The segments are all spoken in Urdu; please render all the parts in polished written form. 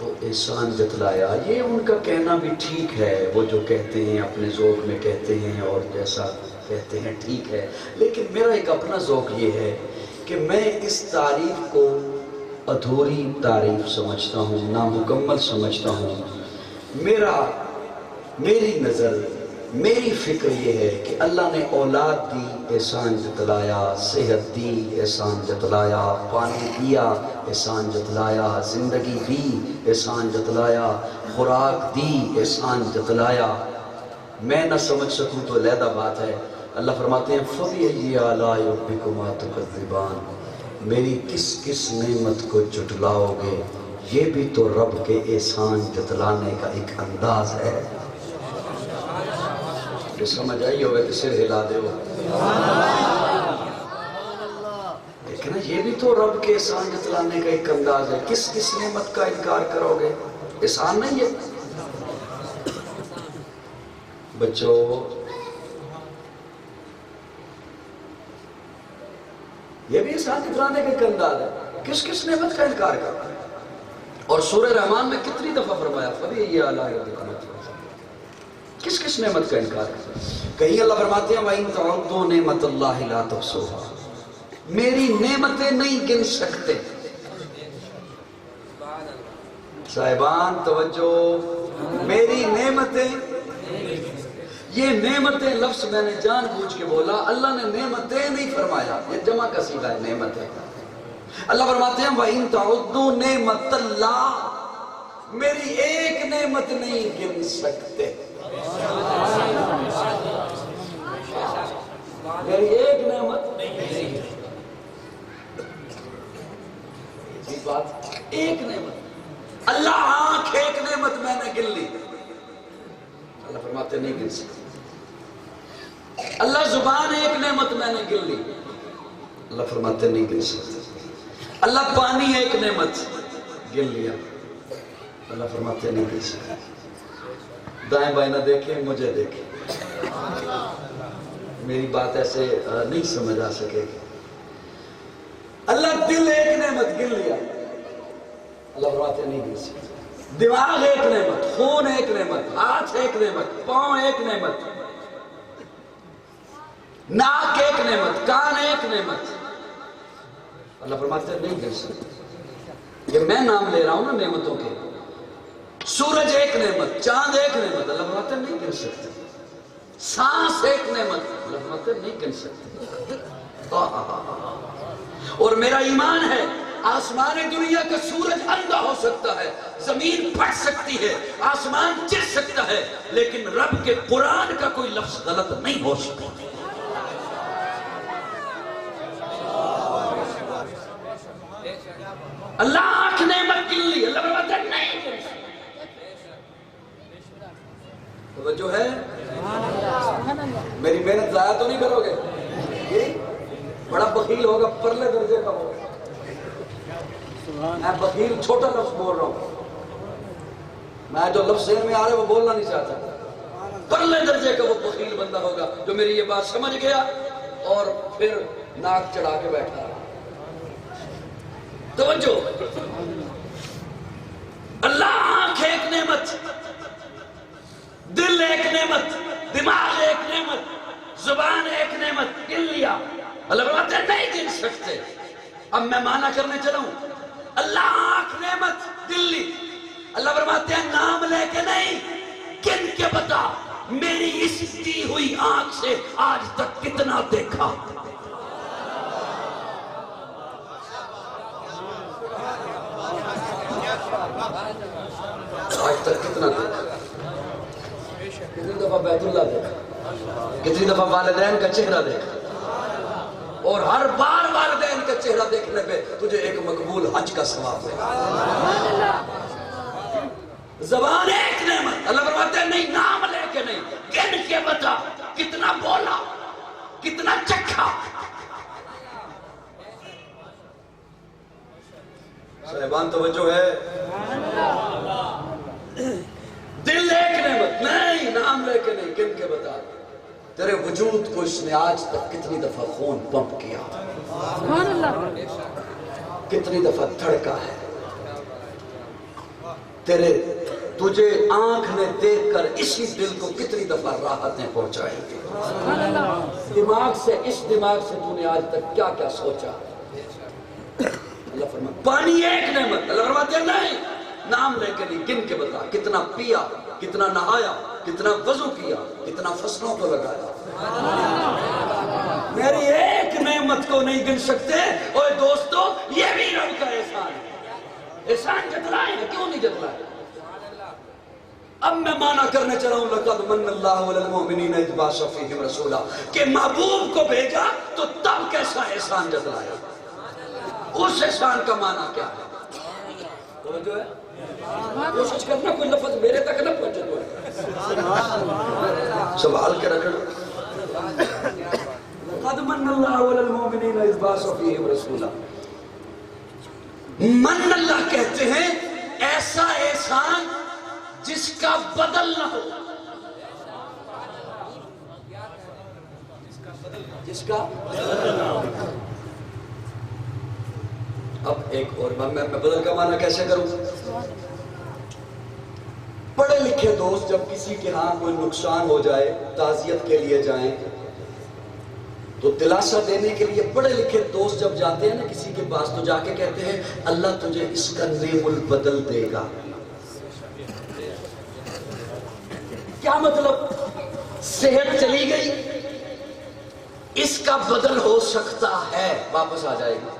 تو احسان جتلایا. یہ ان کا کہنا بھی ٹھیک ہے، وہ جو کہتے ہیں اپنے ذوق میں کہتے ہیں اور جیسا کہتے ہیں ٹھیک ہے، لیکن میرا ایک اپنا ذوق یہ ہے کہ میں اس تعریف کو ادھوری تعریف سمجھتا ہوں، نامکمل سمجھتا ہوں. میری نظر، میری فکر یہ ہے کہ اللہ نے اولاد دی، احسان جتلایا، صحت دی، احسان جتلایا، پانی دیا، احسان جتلایا، زندگی دی، احسان جتلایا، خوراک دی، احسان جتلایا. میں نہ سمجھ سکوں تو علیحدہ بات ہے. اللہ فرماتے ہیں فَبِأَيِّ آلَاءِ رَبِّكُمَا تُكَذِّبَانِ، میری کس کس نعمت کو جھٹلاؤ گے. یہ بھی تو رب کے احسان جتلانے کا ایک انداز ہے. جو سمجھ آئی ہوگا کہ سر ہلا دے ہو. لیکن یہ بھی تو رب کے احسان جتلانے کا ایک انداز ہے. کس کس نعمت کا انکار کرو گے؟ احسان نہیں ہے. بچوں، یہ بھی احسان جتلانے کا ایک انداز ہے. کس کس نعمت کا انکار کرو؟ اور سورہ رحمان میں کتنی دفعہ فرمایا فَبِأَيِّ آلَاءِ رَبِّكُمَا تُكَذِّبَانِ، کس کس نعمت کا انکار کرو؟ کہیں اللہ فرماتے ہیں وَإِن تَعُدُّوا نِعْمَتَ اللَّهِ لَا تُحْصُوهَا، میری نعمتیں نہیں گن سکتے. صاحبان توجہ، میری نعمتیں، یہ نعمتیں لفظ میں نے جان بوجھ کے بولا. اللہ نے نعمتیں نہیں فرمایا، یہ جمع کا صیغہ ہے نعمتیں. اللہ فرماتے ہیں وَإِن تَعُدُّوا نِعْمَتَ اللَّهِ، میری ایک نعمت نہیں گن سکتے. میری ایک نعمت نہیں، بات ایک نعمت. اللہ آنکھ ایک نعمت میں نے گن لی، اللہ فرماتے نہیں گن سکتے. اللہ زبان ایک نعمت میں نے گن لی، اللہ فرماتے نہیں گن سکتے. اللہ پانی ایک نعمت گن لیا، اللہ فرماتے نہیں گن سکتے. دائیں بائیں نہ دیکھیں، مجھے دیکھیں. میری بات ایسے نہیں سمجھ آ سکے گی. اللہ دل ایک نعمت گن لیا، اللہ فرماتے نہیں گن سکتے. دماغ ایک نعمت، خون ایک نعمت، ہاتھ ایک نعمت، پاؤں ایک نعمت، ناک ایک نعمت، کان ایک نعمت، اللہ فرماتے نہیں گن سکتے. یہ میں نام لے رہا ہوں نا نعمتوں کے. سورج ایک نعمت، چاند ایک نعمت، اللہ فرماتے نہیں گن سکتے. سانس ایک نعمت، اللہ فرماتے نہیں گن سکتے. اور میرا ایمان ہے آسمان دنیا کا سورج اندھا ہو سکتا ہے، زمین پھٹ سکتی ہے، آسمان چر سکتا ہے، لیکن رب کے قرآن کا کوئی لفظ غلط نہیں ہو سکتا. اللہ آنکھ نعمت گن لی، اللہ فرماتا ہے نہیں گن سکتا. توجہ ہے؟ میری محنت ضائع تو نہیں کرو گے؟ یہ بڑا بخیل ہوگا، پرلے درجے کا ہوگا. میں بخیل چھوٹا لفظ بول رہا ہوں، میں جو لفظ ذہن میں آ رہا ہے وہ بولنا نہیں چاہتا. پرلے درجے کا وہ بخیل بندہ ہوگا جو میری یہ بات سمجھ گیا اور پھر ناک چڑھا کے بیٹھا رہا. توجہ، اللہ آنکھ ایک نعمت، دل ایک نعمت، دماغ ایک نعمت، زبان ایک نعمت گن لیا، اللہ فرماتے ہیں نہیں گن سکتے. اب میں معنی کرنے چلا ہوں. اللہ آنکھ نعمت دل لی، اللہ فرماتے ہیں نام لے کے نہیں، گن کے بتا میری اس دی ہوئی آنکھ سے آج تک کتنا دیکھا. آج تک کتنا دیکھا، کتنی دفعہ بیت اللہ دیکھا، کتنی دفعہ والدین کا چہرہ دیکھا، اور ہر بار والدین کا چہرہ دیکھنے پہ تجھے ایک مقبول حج کا ثواب ہے. زبان ایک نعمت، اللہ فرماتے ہیں نہیں، نام لے کے نہیں، گن کے بتا کتنا بولا، کتنا چکھا. صاحبان توجہ ہے؟ دل ایک نعمت، نہیں نام لے کے نہیں، گن کے بتا تیرے وجود کو اس نے آج تک کتنی دفعہ خون پمپ کیا، کتنی دفعہ دھڑکا ہے. تیرے تجھے آنکھ نے دیکھ کر اسی دل کو کتنی دفعہ راحتیں پہنچائیں گے. دماغ سے اس دماغ سے تو نے آج تک کیا کیا سوچا. اللہ فرماتا پانی ایک نعمت. اللہ فرماتے ہیں نہیں نام لے کے نہیں گن کے بتا کتنا پیا, کتنا نہایا, کتنا وضو کیا, کتنا فصلوں کو لگایا. میری ایک نعمت کو نہیں گن سکتے. اوے دوستو یہ بھی رب کا احسان ہے. احسان جتلائے ہیں کیوں نہیں جتلائے. اب میں معنی کرنے چلا ہوں لقد من اللہ علی المؤمنین اذ بعث فیہم رسولا کہ محبوب کو بھیجا تو تب کیسا احسان جتلایا. اس احسان کا معنی کیا ہے؟ توجہ ہے کوشش کرنا کوئی لفظ میرے تک نہ پہنچے. سوال کے رکھنا لقد من اللہ علی المؤمنین اذ بعث فیہم رسولا. من اللہ کہتے ہیں ایسا احسان جس کا بدل نہ ہو. جس کا اب ایک اور میں بدل کا معنی کیسے کروں. پڑھے لکھے دوست جب کسی کے ہاں کوئی نقصان ہو جائے تعزیت کے لیے جائیں تو دلاسا دینے کے لیے پڑھے لکھے دوست جب جاتے ہیں نا کسی کے پاس تو جا کے کہتے ہیں اللہ تجھے اس کا نعم البدل دے گا. کیا مطلب صحت چلی گئی اس کا بدل ہو سکتا ہے واپس آ جائے گی.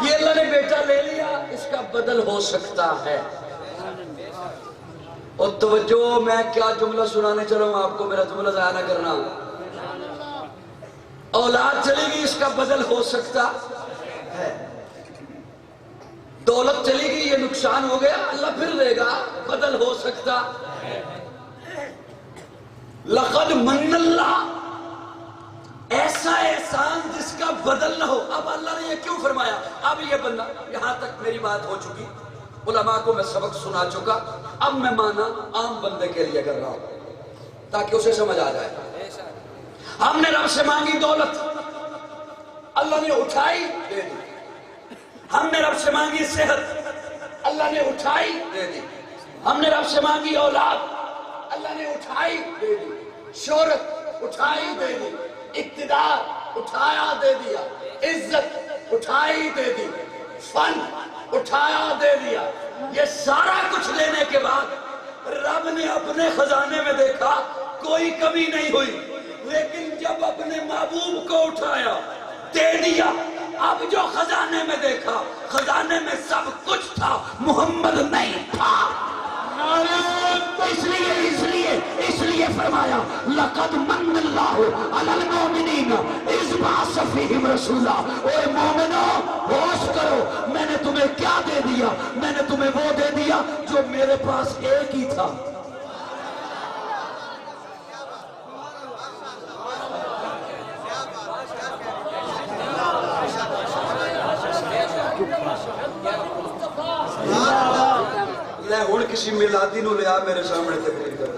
یہ اللہ نے بیٹا لے لیا اس کا بدل ہو سکتا ہے. اور توجہ میں کیا جملہ سنانے چلا ہوں آپ کو, میرا جملہ ضائع نہ کرنا. اولاد چلی گئی اس کا بدل ہو سکتا ہے. دولت چلی گئی یہ نقصان ہو گیا اللہ پھر دے گا بدل ہو سکتا. لقد من اللہ ایسا احسان جس کا بدل نہ ہو. اب اللہ نے یہ کیوں فرمایا. اب یہ بندہ یہاں تک میری بات ہو چکی, علماء کو میں سبق سنا چکا. اب میں مانا عام بندے کے لیے کر رہا ہوں تاکہ اسے سمجھ آ جائے. ہم نے رب سے مانگی دولت اللہ نے اٹھائی دے دی. ہم نے رب سے مانگی صحت اللہ نے اٹھائی دے دی. ہم نے رب سے مانگی اولاد اللہ نے اٹھائی دے دی. شہرت اٹھائی دے دی. اقتدار اٹھایا دے دیا. عزت اٹھائی دے دی. فن اٹھایا دے دیا. یہ سارا کچھ لینے کے بعد رب نے اپنے خزانے میں دیکھا کوئی کمی نہیں ہوئی. لیکن جب اپنے محبوب کو اٹھایا دے دیا اب جو خزانے میں دیکھا خزانے میں سب کچھ تھا محمد نہیں تھا. اس لیے فرمایا لقد من اللہ علی المؤمنین اذ بعث فیہم رسولا. اے مومنو ہوش کرو میں نے تمہیں کیا دے دیا. میں نے تمہیں وہ دے دیا جو میرے پاس ایک ہی تھا. لے ہن کسی میلادی نو لیا میرے سامنے تقریر کر.